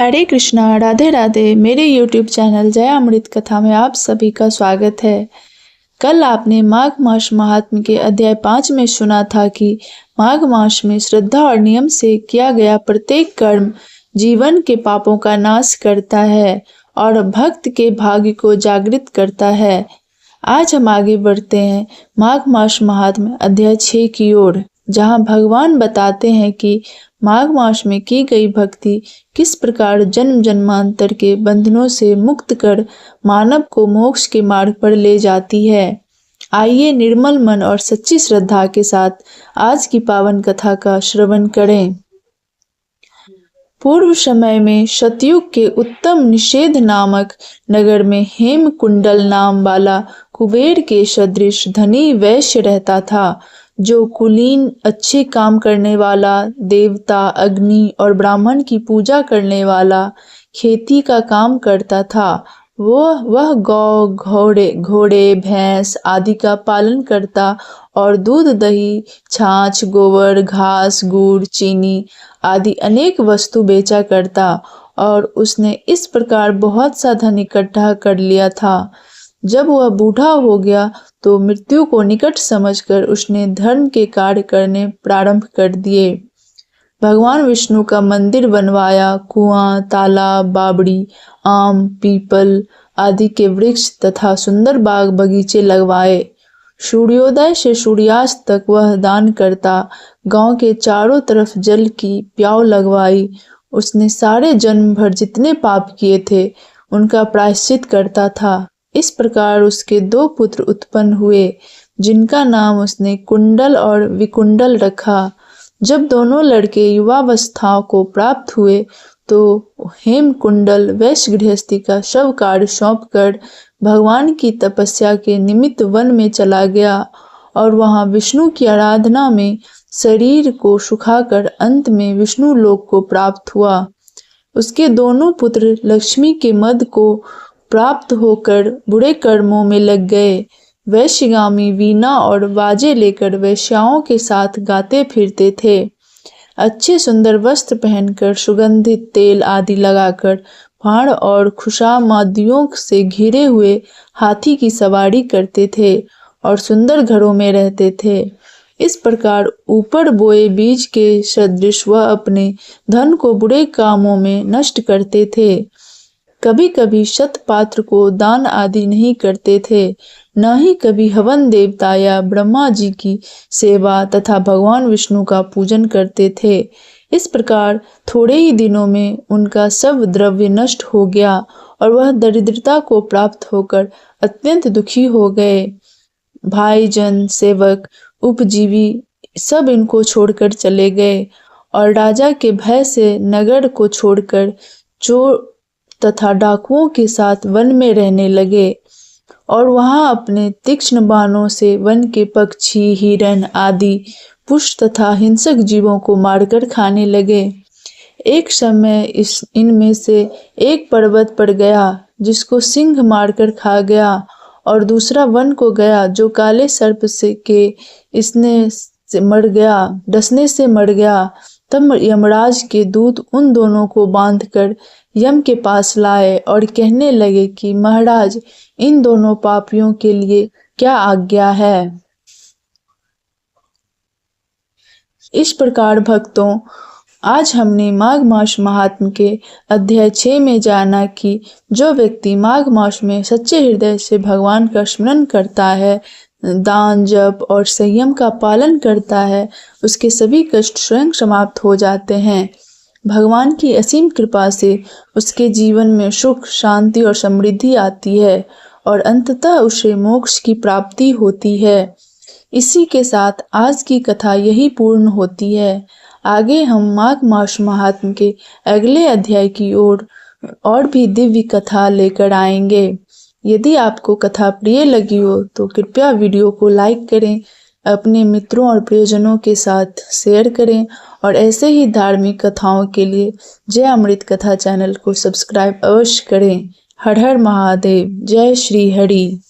हरे कृष्णा, राधे राधे। मेरे YouTube channel जय अमृत कथा में आप सभी का स्वागत है। कल आपने माघ मास महात्म्य के अध्याय 5 में सुना था कि माघ मास में श्रद्धा और नियम से किया गया प्रत्येक कर्म जीवन के पापों का नाश करता है और भक्त के भाग्य को जागृत करता है। आज हम आगे बढ़ते हैं माघ मास महात्म्य अध्याय 6 की ओर, जहाँ भगवान बताते हैं कि माघ मास में की गई भक्ति किस प्रकार जन्म जन्मांतर के बंधनों से मुक्त कर मानव को मोक्ष के मार्ग पर ले जाती है। आइए निर्मल मन और सच्ची श्रद्धा के साथ आज की पावन कथा का श्रवण करें। पूर्व समय में सतयुग के उत्तम निषेध नामक नगर में हेमकुंडल नाम वाला कुबेर के सदृश धनी वैश्य रहता था, जो कुलीन, अच्छे काम करने वाला, देवता, अग्नि और ब्राह्मण की पूजा करने वाला, खेती का काम करता था। वह गौ, घोड़े, भैंस आदि का पालन करता और दूध, दही, छाछ, गोबर, घास, गुड़, चीनी आदि अनेक वस्तु बेचा करता, और उसने इस प्रकार बहुत सा धन इकट्ठा कर लिया था। जब वह बूढ़ा हो गया तो मृत्यु को निकट समझकर उसने धर्म के कार्य करने प्रारंभ कर दिए। भगवान विष्णु का मंदिर बनवाया, कुआं, तालाब, बावड़ी, आम, पीपल आदि के वृक्ष तथा सुंदर बाग बगीचे लगवाए। सूर्योदय से सूर्यास्त तक वह दान करता, गांव के चारों तरफ जल की प्याऊ लगवाई। उसने सारे जन्म भर जितने पाप किए थे उनका प्रायश्चित करता था। इस प्रकार उसके 2 पुत्र उत्पन्न हुए, जिनका नाम उसने कुंडल और विकुंडल रखा। जब दोनों लड़के युवावस्था को प्राप्त हुए तो हेमकुंडल वैश्य गृहस्थी का शव कार्य सौंपकर भगवान की तपस्या के निमित्त वन में चला गया और वहां विष्णु की आराधना में शरीर को सुखाकर अंत में विष्णु लोक को प्राप्त हुआ। उसके दोनों पुत्र लक्ष्मी के मद को प्राप्त होकर बुरे कर्मों में लग गए। वैश्यगामी वीणा और बाजे लेकर वैश्याओं के साथ गाते फिरते थे। अच्छे सुंदर वस्त्र पहनकर, सुगंधित तेल आदि लगाकर, फाड़ और खुशामदियों से घिरे हुए हाथी की सवारी करते थे और सुंदर घरों में रहते थे। इस प्रकार ऊपर बोए बीज के सदृश वह अपने धन को बुरे कामों में नष्ट करते थे। कभी कभी शतपात्र को दान आदि नहीं करते थे, न ही कभी हवन देवता या ब्रह्मा जी की सेवा तथा भगवान विष्णु का पूजन करते थे। इस प्रकार थोड़े ही दिनों में उनका सब द्रव्य नष्ट हो गया और वह दरिद्रता को प्राप्त होकर अत्यंत दुखी हो गए। भाईजन, सेवक, उपजीवी सब इनको छोड़कर चले गए और राजा के भय से नगर को छोड़कर चोर तथा डाकुओं के साथ वन में रहने लगे और वहां अपने तीक्ष्ण बाणों से वन के पक्षी, हिरण आदि पुष्ट तथा हिंसक जीवों को मारकर खाने लगे। एक समय इनमें से एक पर्वत पर गया जिसको सिंह मारकर खा गया, और दूसरा वन को गया जो काले सर्प से के डसने से मर गया। तब यमराज के दूत उन दोनों को बांधकर यम के पास लाए और कहने लगे कि महाराज, इन दोनों पापियों के लिए क्या आज्ञा है। इस प्रकार भक्तों, आज हमने माघ मास महात्म्य के अध्याय 6 में जाना कि जो व्यक्ति माघ मास में सच्चे हृदय से भगवान का स्मरण करता है, दान, जप और संयम का पालन करता है, उसके सभी कष्ट स्वयं समाप्त हो जाते हैं। भगवान की असीम कृपा से उसके जीवन में सुख, शांति और समृद्धि आती है और अंततः उसे मोक्ष की प्राप्ति होती है। इसी के साथ आज की कथा यही पूर्ण होती है। आगे हम माघ मास महात्म्य के अगले अध्याय की ओर और भी दिव्य कथा लेकर आएंगे। यदि आपको कथा प्रिय लगी हो तो कृपया वीडियो को लाइक करें, अपने मित्रों और प्रियजनों के साथ शेयर करें और ऐसे ही धार्मिक कथाओं के लिए जय अमृत कथा चैनल को सब्सक्राइब अवश्य करें। हर हर महादेव। जय श्री हरि।